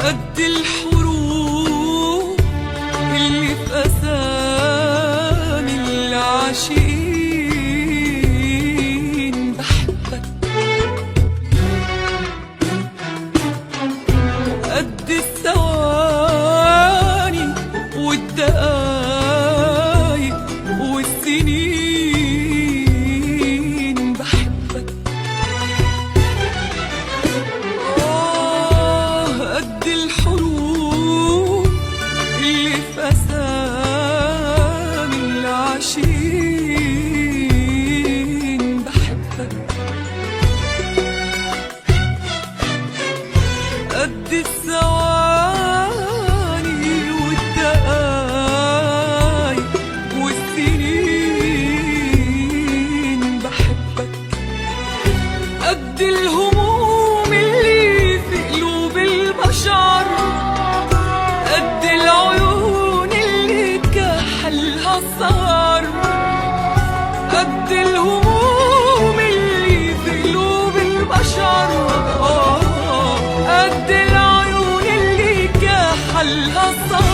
قد الحروب اللي في أسامي العاشقين بحبك، قد الثواني والدقايق والسنين بحبك. قد الحروب اللي في أسامي العاشقين بحبك، قد الثواني والدقايق والسنين بحبك، قد الهموم اللي في قلوب البشر، قد العيون اللي كحلها السهر، قد الهموم اللي في قلوب البشر، قد العيون اللي كحلها السهر.